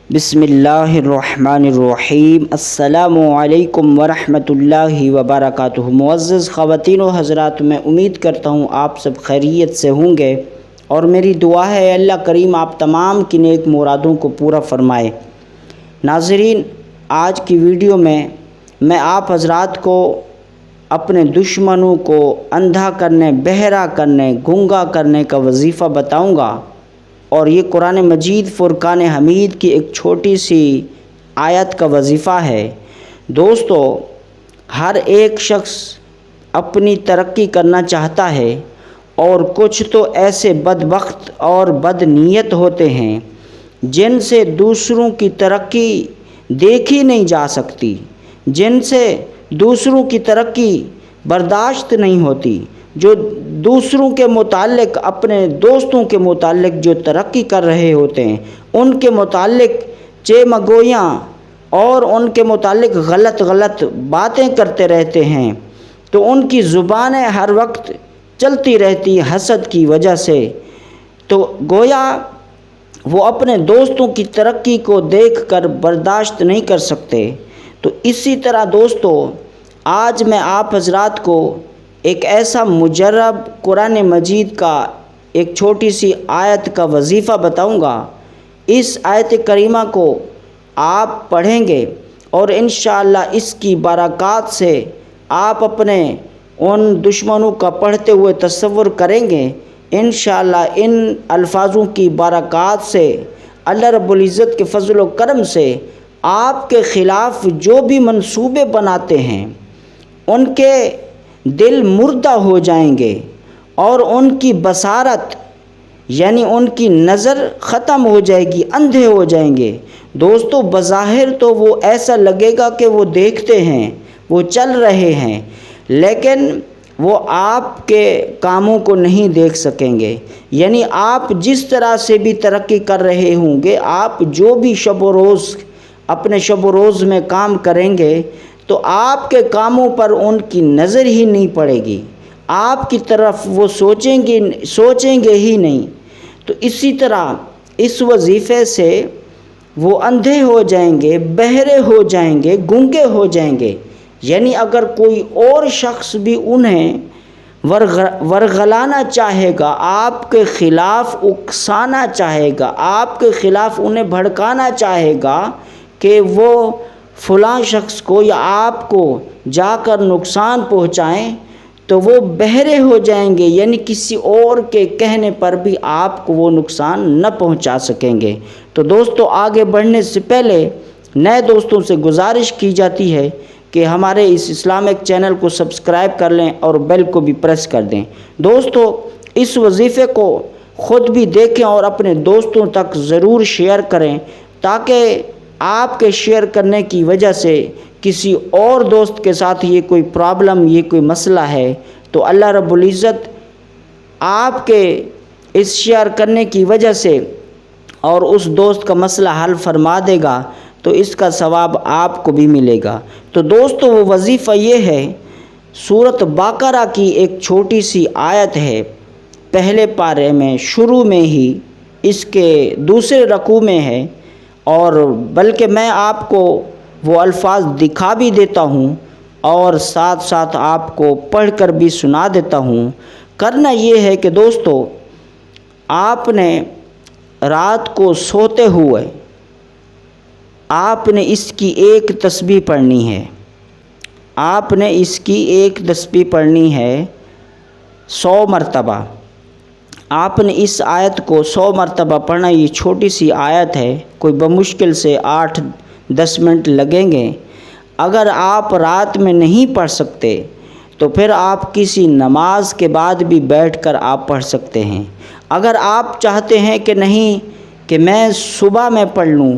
بسم اللہ الرحمن الرحیم۔ السلام علیکم ورحمۃ اللہ وبرکاتہ۔ معزز خواتین و حضرات، میں امید کرتا ہوں آپ سب خیریت سے ہوں گے، اور میری دعا ہے اللہ کریم آپ تمام کی نیک مرادوں کو پورا فرمائے۔ ناظرین، آج کی ویڈیو میں آپ حضرات کو اپنے دشمنوں کو اندھا کرنے، بہرا کرنے، گنگا کرنے کا وظیفہ بتاؤں گا، اور یہ قرآن مجید فرقان حمید کی ایک چھوٹی سی آیت کا وظیفہ ہے۔ دوستو، ہر ایک شخص اپنی ترقی کرنا چاہتا ہے، اور کچھ تو ایسے بدبخت اور بد نیت ہوتے ہیں جن سے دوسروں کی ترقی دیکھی نہیں جا سکتی، جن سے دوسروں کی ترقی برداشت نہیں ہوتی، جو دوسروں کے متعلق، اپنے دوستوں کے متعلق جو ترقی کر رہے ہوتے ہیں ان کے متعلق چیمگویاں اور ان کے متعلق غلط باتیں کرتے رہتے ہیں، تو ان کی زبانیں ہر وقت چلتی رہتی حسد کی وجہ سے، تو گویا وہ اپنے دوستوں کی ترقی کو دیکھ کر برداشت نہیں کر سکتے۔ تو اسی طرح دوستو، آج میں آپ حضرات کو ایک ایسا مجرب قرآن مجید کا ایک چھوٹی سی آیت کا وظیفہ بتاؤں گا۔ اس آیت کریمہ کو آپ پڑھیں گے اور انشاءاللہ اس کی برکات سے آپ اپنے ان دشمنوں کا پڑھتے ہوئے تصور کریں گے۔ انشاءاللہ ان الفاظوں کی برکات سے اللہ رب العزت کے فضل و کرم سے آپ کے خلاف جو بھی منصوبے بناتے ہیں ان کے دل مردہ ہو جائیں گے، اور ان کی بصارت یعنی ان کی نظر ختم ہو جائے گی، اندھے ہو جائیں گے۔ دوستو، بظاہر تو وہ ایسا لگے گا کہ وہ دیکھتے ہیں، وہ چل رہے ہیں، لیکن وہ آپ کے کاموں کو نہیں دیکھ سکیں گے۔ یعنی آپ جس طرح سے بھی ترقی کر رہے ہوں گے، آپ جو بھی شب و روز اپنے شب و روز میں کام کریں گے، تو آپ کے کاموں پر ان کی نظر ہی نہیں پڑے گی، آپ کی طرف وہ سوچیں گے ہی نہیں۔ تو اسی طرح اس وظیفے سے وہ اندھے ہو جائیں گے، بہرے ہو جائیں گے، گونگے ہو جائیں گے۔ یعنی اگر کوئی اور شخص بھی انہیں ورغلانا چاہے گا، آپ کے خلاف اکسانا چاہے گا، آپ کے خلاف انہیں بھڑکانا چاہے گا کہ وہ فلاں شخص کو یا آپ کو جا کر نقصان پہنچائیں، تو وہ بہرے ہو جائیں گے، یعنی کسی اور کے کہنے پر بھی آپ کو وہ نقصان نہ پہنچا سکیں گے۔ تو دوستو، آگے بڑھنے سے پہلے نئے دوستوں سے گزارش کی جاتی ہے کہ ہمارے اس اسلامک چینل کو سبسکرائب کر لیں اور بیل کو بھی پریس کر دیں۔ دوستو، اس وظیفے کو خود بھی دیکھیں اور اپنے دوستوں تک ضرور شیئر کریں، تاکہ آپ کے شیئر کرنے کی وجہ سے کسی اور دوست کے ساتھ یہ کوئی پرابلم، یہ کوئی مسئلہ ہے، تو اللہ رب العزت آپ کے اس شیئر کرنے کی وجہ سے اور اس دوست کا مسئلہ حل فرما دے گا، تو اس کا ثواب آپ کو بھی ملے گا۔ تو دوستو، وہ وظیفہ یہ ہے، سورۃ بقرہ کی ایک چھوٹی سی آیت ہے، پہلے پارے میں شروع میں ہی اس کے دوسرے رکوع میں ہے، اور بلکہ میں آپ کو وہ الفاظ دکھا بھی دیتا ہوں اور ساتھ ساتھ آپ کو پڑھ کر بھی سنا دیتا ہوں۔ کرنا یہ ہے کہ دوستو، آپ نے رات کو سوتے ہوئے آپ نے اس کی ایک تسبیح پڑھنی ہے، آپ نے اس کی ایک تسبیح پڑھنی ہے 100 مرتبہ۔ آپ نے اس آیت کو 100 مرتبہ پڑھنا۔ یہ چھوٹی سی آیت ہے، کوئی بمشکل سے 8-10 منٹ لگیں گے۔ اگر آپ رات میں نہیں پڑھ سکتے تو پھر آپ کسی نماز کے بعد بھی بیٹھ کر آپ پڑھ سکتے ہیں۔ اگر آپ چاہتے ہیں کہ نہیں کہ میں صبح میں پڑھ لوں،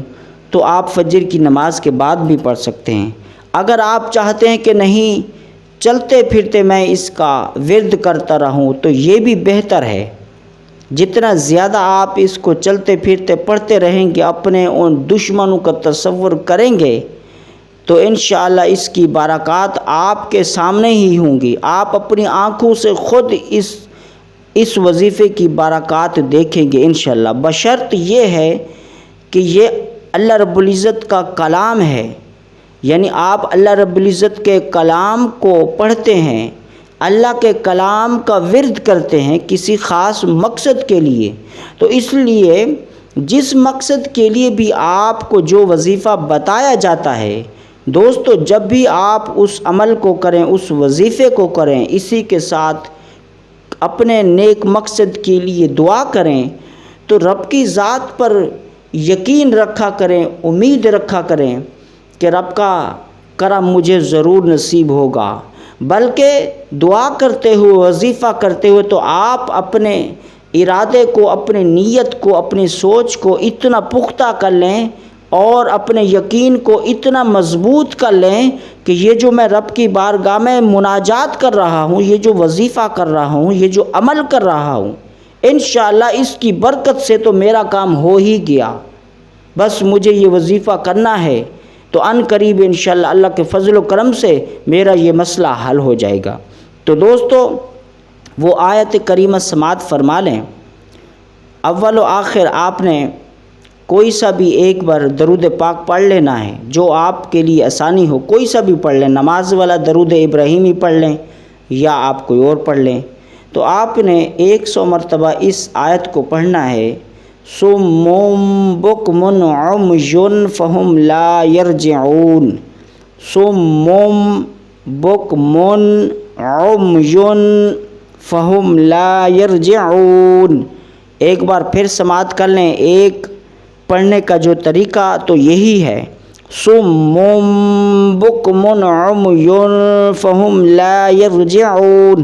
تو آپ فجر کی نماز کے بعد بھی پڑھ سکتے ہیں۔ اگر آپ چاہتے ہیں کہ نہیں چلتے پھرتے میں اس کا ورد کرتا رہوں، تو یہ بھی بہتر ہے۔ جتنا زیادہ آپ اس کو چلتے پھرتے پڑھتے رہیں گے، اپنے ان دشمنوں کا تصور کریں گے، تو انشاءاللہ اس کی برکات آپ کے سامنے ہی ہوں گی۔ آپ اپنی آنکھوں سے خود اس وظیفے کی برکات دیکھیں گے انشاءاللہ، بشرط یہ ہے کہ یہ اللہ رب العزت کا کلام ہے، یعنی آپ اللہ رب العزت کے کلام کو پڑھتے ہیں، اللہ کے کلام کا ورد کرتے ہیں کسی خاص مقصد کے لیے، تو اس لیے جس مقصد کے لیے بھی آپ کو جو وظیفہ بتایا جاتا ہے دوستو، جب بھی آپ اس عمل کو کریں، اس وظیفے کو کریں، اسی کے ساتھ اپنے نیک مقصد کے لیے دعا کریں، تو رب کی ذات پر یقین رکھا کریں، امید رکھا کریں کہ رب کا کرم مجھے ضرور نصیب ہوگا۔ بلکہ دعا کرتے ہوئے، وظیفہ کرتے ہوئے تو آپ اپنے ارادے کو، اپنے نیت کو، اپنی سوچ کو اتنا پختہ کر لیں اور اپنے یقین کو اتنا مضبوط کر لیں کہ یہ جو میں رب کی بارگاہ میں مناجات کر رہا ہوں، یہ جو وظیفہ کر رہا ہوں، یہ جو عمل کر رہا ہوں، انشاءاللہ اس کی برکت سے تو میرا کام ہو ہی گیا، بس مجھے یہ وظیفہ کرنا ہے تو ان قریب انشاءاللہ اللہ کے فضل و کرم سے میرا یہ مسئلہ حل ہو جائے گا۔ تو دوستو وہ آیت کریمہ سماعت فرما لیں۔ اول و آخر آپ نے کوئی سا بھی ایک بار درود پاک پڑھ لینا ہے، جو آپ کے لیے آسانی ہو، کوئی سا بھی پڑھ لیں، نماز والا درود ابراہیمی پڑھ لیں یا آپ کوئی اور پڑھ لیں۔ تو آپ نے 100 مرتبہ اس آیت کو پڑھنا ہے، صم بکم عمی فہم لا یرجعون، صم بکم عمی فہم لا یرجعون۔ ایک بار پھر سماعت کر لیں۔ ایک پڑھنے کا جو طریقہ تو یہی ہے، صم بکم عمی فہم لا یرجعون،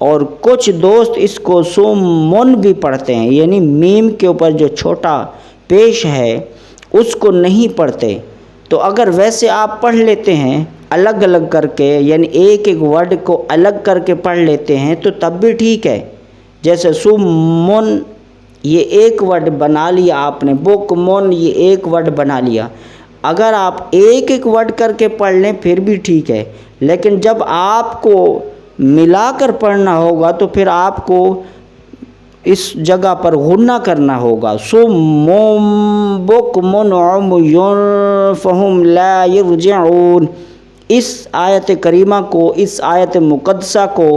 اور کچھ دوست اس کو صم بھی پڑھتے ہیں، یعنی میم کے اوپر جو چھوٹا پیش ہے اس کو نہیں پڑھتے۔ تو اگر ویسے آپ پڑھ لیتے ہیں الگ الگ کر کے، یعنی ایک ایک ورڈ کو الگ کر کے پڑھ لیتے ہیں تو تب بھی ٹھیک ہے۔ جیسے صم، یہ ایک ورڈ بنا لیا آپ نے، بکمن یہ ایک ورڈ بنا لیا۔ اگر آپ ایک ایک ورڈ کر کے پڑھ لیں پھر بھی ٹھیک ہے، لیکن جب آپ کو ملا کر پڑھنا ہوگا تو پھر آپ کو اس جگہ پر غنہ کرنا ہوگا، صم بکم عمی فہم لا یرجعون۔ اس آیت کریمہ کو، اس آیت مقدسہ کو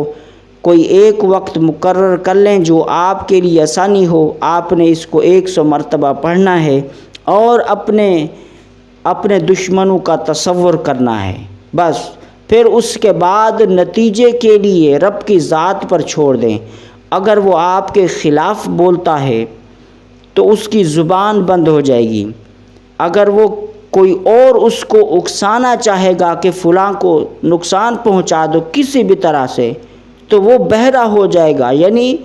کوئی ایک وقت مقرر کر لیں جو آپ کے لیے آسانی ہو۔ آپ نے اس کو 100 مرتبہ پڑھنا ہے اور اپنے دشمنوں کا تصور کرنا ہے، بس پھر اس کے بعد نتیجے کے لیے رب کی ذات پر چھوڑ دیں۔ اگر وہ آپ کے خلاف بولتا ہے تو اس کی زبان بند ہو جائے گی، اگر وہ کوئی اور اس کو اکسانا چاہے گا کہ فلاں کو نقصان پہنچا دو کسی بھی طرح سے، تو وہ بہرا ہو جائے گا، یعنی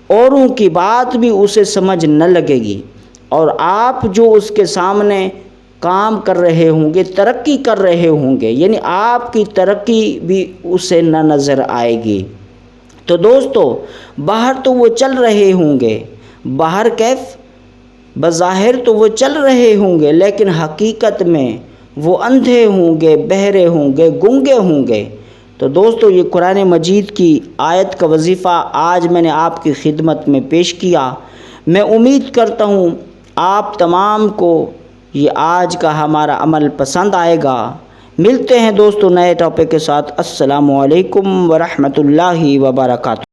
اوروں کی بات بھی اسے سمجھ نہ لگے گی، اور آپ جو اس کے سامنے کام کر رہے ہوں گے، ترقی کر رہے ہوں گے، یعنی آپ کی ترقی بھی اسے نہ نظر آئے گی۔ تو دوستو باہر تو وہ چل رہے ہوں گے، باہر کیف، بظاہر تو وہ چل رہے ہوں گے، لیکن حقیقت میں وہ اندھے ہوں گے، بہرے ہوں گے، گنگے ہوں گے۔ تو دوستو یہ قرآن مجید کی آیت کا وظیفہ آج میں نے آپ کی خدمت میں پیش کیا۔ میں امید کرتا ہوں آپ تمام کو یہ آج کا ہمارا عمل پسند آئے گا۔ ملتے ہیں دوستو نئے ٹاپک کے ساتھ۔ السلام علیکم ورحمۃ اللہ وبرکاتہ۔